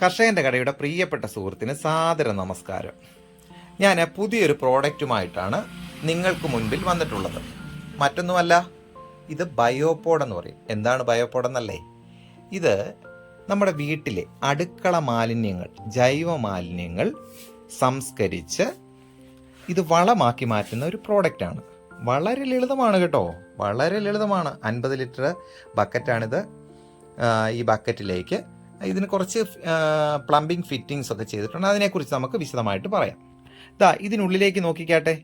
കർഷകൻ്റെ കടയുടെ പ്രിയപ്പെട്ട സുഹൃത്തിന് സാദര നമസ്കാരം. ഞാൻ പുതിയൊരു പ്രോഡക്റ്റുമായിട്ടാണ് നിങ്ങൾക്ക് മുൻപിൽ വന്നിട്ടുള്ളത്. മറ്റൊന്നുമല്ല, ഇത് ബയോപോഡ് എന്ന് പറയും. എന്താണ് ബയോപോഡ് എന്നല്ലേ? ഇത് നമ്മുടെ വീട്ടിലെ അടുക്കള മാലിന്യങ്ങൾ, ജൈവ മാലിന്യങ്ങൾ സംസ്കരിച്ച് ഇത് വളമാക്കി മാറ്റുന്ന ഒരു പ്രോഡക്റ്റാണ്. വളരെ ലളിതമാണ് കേട്ടോ, വളരെ ലളിതമാണ്. 50 ലിറ്റർ ബക്കറ്റാണിത്. ഈ ബക്കറ്റിലേക്ക് ഇതിന് കുറച്ച് പ്ലംബിംഗ് ഫിറ്റിങ്സ് ഒക്കെ ചെയ്തിട്ടുണ്ട്. അതിനെക്കുറിച്ച് നമുക്ക് വിശദമായിട്ട് പറയാം. ഇതിനുള്ളിലേക്ക് നോക്കിക്കാട്ടെ,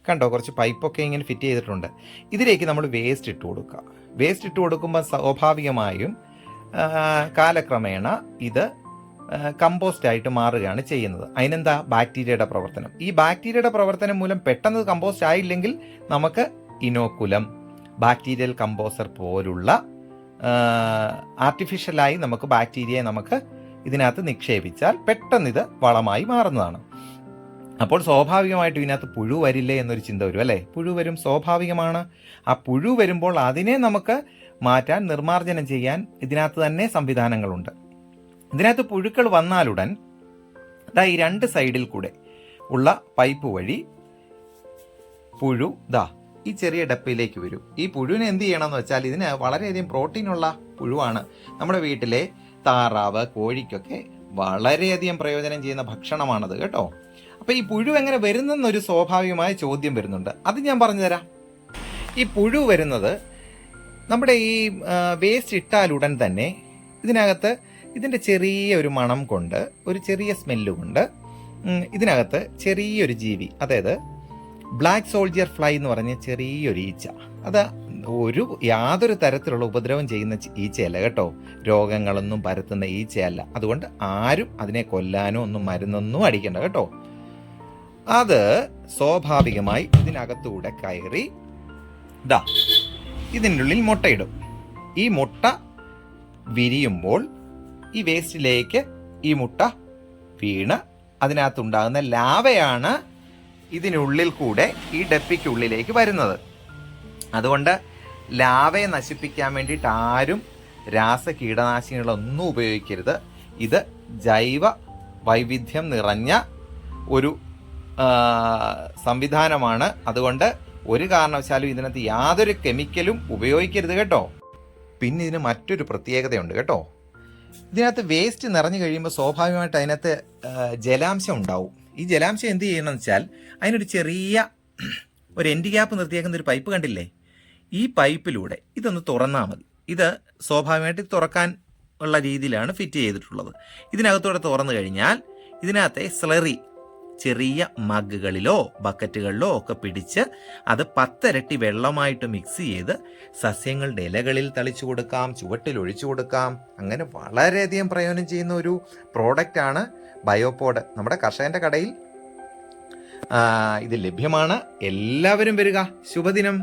കണ്ടോ, കുറച്ച് പൈപ്പൊക്കെ ഇങ്ങനെ ഫിറ്റ് ചെയ്തിട്ടുണ്ട്. ഇതിലേക്ക് നമ്മൾ വേസ്റ്റ് ഇട്ട് കൊടുക്കുക. വേസ്റ്റ് ഇട്ട് കൊടുക്കുമ്പോൾ സ്വാഭാവികമായും കാലക്രമേണ ഇത് കമ്പോസ്റ്റായിട്ട് മാറുകയാണ് ചെയ്യുന്നത്. അതിനെന്താ? ബാക്ടീരിയയുടെ പ്രവർത്തനം. ഈ ബാക്ടീരിയയുടെ പ്രവർത്തനം മൂലം പെട്ടെന്ന് കമ്പോസ്റ്റ് ആയില്ലെങ്കിൽ നമുക്ക് ഇനോക്കുലം, ബാക്ടീരിയൽ കമ്പോസർ പോലുള്ള ആർട്ടിഫിഷ്യലായി നമുക്ക് ബാക്ടീരിയയെ നമുക്ക് ഇതിനകത്ത് നിക്ഷേപിച്ചാൽ പെട്ടെന്ന് ഇത് വളമായി മാറുന്നതാണ്. അപ്പോൾ സ്വാഭാവികമായിട്ടും ഇതിനകത്ത് പുഴു വരില്ലേ എന്നൊരു ചിന്ത വരും അല്ലേ? പുഴു വരും, സ്വാഭാവികമാണ്. ആ പുഴു വരുമ്പോൾ അതിനെ നമുക്ക് മാറ്റാൻ, നിർമ്മാർജ്ജനം ചെയ്യാൻ ഇതിനകത്ത് തന്നെ സംവിധാനങ്ങളുണ്ട്. ഇതിനകത്ത് പുഴുക്കൾ വന്നാലുടൻ ഈ 2 സൈഡിൽ കൂടെ ഉള്ള പൈപ്പ് വഴി പുഴു ഈ ചെറിയ ഡപ്പയിലേക്ക് വരും. ഈ പുഴുവിനെ എന്ത് ചെയ്യണമെന്ന് വെച്ചാൽ, ഇതിന് വളരെയധികം പ്രോട്ടീനുള്ള പുഴുവാണ്. നമ്മുടെ വീട്ടിലെ താറാവ്, കോഴിക്കൊക്കെ വളരെയധികം പ്രയോജനം ചെയ്യുന്ന ഭക്ഷണമാണത് കേട്ടോ. അപ്പോൾ ഈ പുഴു എങ്ങനെ വരുന്നെന്നൊരു സ്വാഭാവികമായ ചോദ്യം വരുന്നുണ്ട്. അത് ഞാൻ പറഞ്ഞു തരാം. ഈ പുഴു വരുന്നത് നമ്മുടെ ഈ വേസ്റ്റ് ഇട്ടാലുടൻ തന്നെ ഇതിനകത്ത് ഇതിൻ്റെ ചെറിയ ഒരു മണം കൊണ്ട്, ഒരു ചെറിയ സ്മെല്ല് കൊണ്ട് ഇതിനകത്ത് ചെറിയൊരു ജീവി, അതായത് ബ്ലാക്ക് സോൾജിയർ ഫ്ലൈ എന്ന് പറഞ്ഞ ചെറിയൊരു ഈച്ച, അത് യാതൊരു തരത്തിലുള്ള ഉപദ്രവം ചെയ്യുന്ന ഈച്ചയല്ല കേട്ടോ, രോഗങ്ങളൊന്നും പരത്തുന്ന ഈച്ചയല്ല. അതുകൊണ്ട് ആരും അതിനെ കൊല്ലാനോ ഒന്നും മരുന്നൊന്നും അടിക്കണ്ട കേട്ടോ. അത് സ്വാഭാവികമായി ഇതിനകത്തൂടെ കയറി ഇതിൻ്റെ ഉള്ളിൽ മുട്ടയിടും. ഈ മുട്ട വിരിയുമ്പോൾ ഈ വേസ്റ്റിലേക്ക് ഈ മുട്ട വീണ് അതിനകത്തുണ്ടാകുന്ന ലാവയാണ് ഇതിനുള്ളിൽ കൂടെ ഈ ഡപ്പിക്കുള്ളിലേക്ക് വരുന്നത്. അതുകൊണ്ട് ലാവയെ നശിപ്പിക്കാൻ വേണ്ടിയിട്ട് ആരും രാസ കീടനാശിനികളൊന്നും ഉപയോഗിക്കരുത്. ഇത് ജൈവ വൈവിധ്യം നിറഞ്ഞ ഒരു സംവിധാനമാണ്. അതുകൊണ്ട് ഒരു കാരണവശാലും ഇതിനകത്ത് യാതൊരു കെമിക്കലും ഉപയോഗിക്കരുത് കേട്ടോ. പിന്നെ ഇതിന് മറ്റൊരു പ്രത്യേകതയുണ്ട് കേട്ടോ. ഇതിനകത്ത് വേസ്റ്റ് നിറഞ്ഞു കഴിയുമ്പോൾ സ്വാഭാവികമായിട്ട് അതിനകത്ത് ജലാംശം ഉണ്ടാവും. ഈ ജലാംശം എന്ത് ചെയ്യണമെന്ന് വെച്ചാൽ, അതിനൊരു ചെറിയ ഒരു എൻഡ് ഗ്യാപ്പ് നിർത്തിയേക്കുന്ന ഒരു പൈപ്പ് കണ്ടില്ലേ? ഈ പൈപ്പിലൂടെ ഇതൊന്ന് തുറന്നാൽ മതി. ഇത് സ്വാഭാവികമായിട്ട് തുറക്കാൻ ഉള്ള രീതിയിലാണ് ഫിറ്റ് ചെയ്തിട്ടുള്ളത്. ഇതിനകത്തൂടെ തുറന്നു കഴിഞ്ഞാൽ ഇതിനകത്തെ സ്ലറി ചെറിയ മഗ്ഗുകളിലോ ബക്കറ്റുകളിലോ ഒക്കെ പിടിച്ച് അത് 10 ഇരട്ടി വെള്ളമായിട്ട് മിക്സ് ചെയ്ത് സസ്യങ്ങളുടെ ഇലകളിൽ തളിച്ചു കൊടുക്കാം, ചുവട്ടിൽ ഒഴിച്ചു കൊടുക്കാം. അങ്ങനെ വളരെയധികം പ്രയോജനം ചെയ്യുന്ന ഒരു പ്രോഡക്റ്റാണ് ബയോപോഡ്. നമ്മുടെ കർഷകൻ്റെ കടയിൽ ഇത് ലഭ്യമാണ്. എല്ലാവരും വരിക. ശുഭദിനം.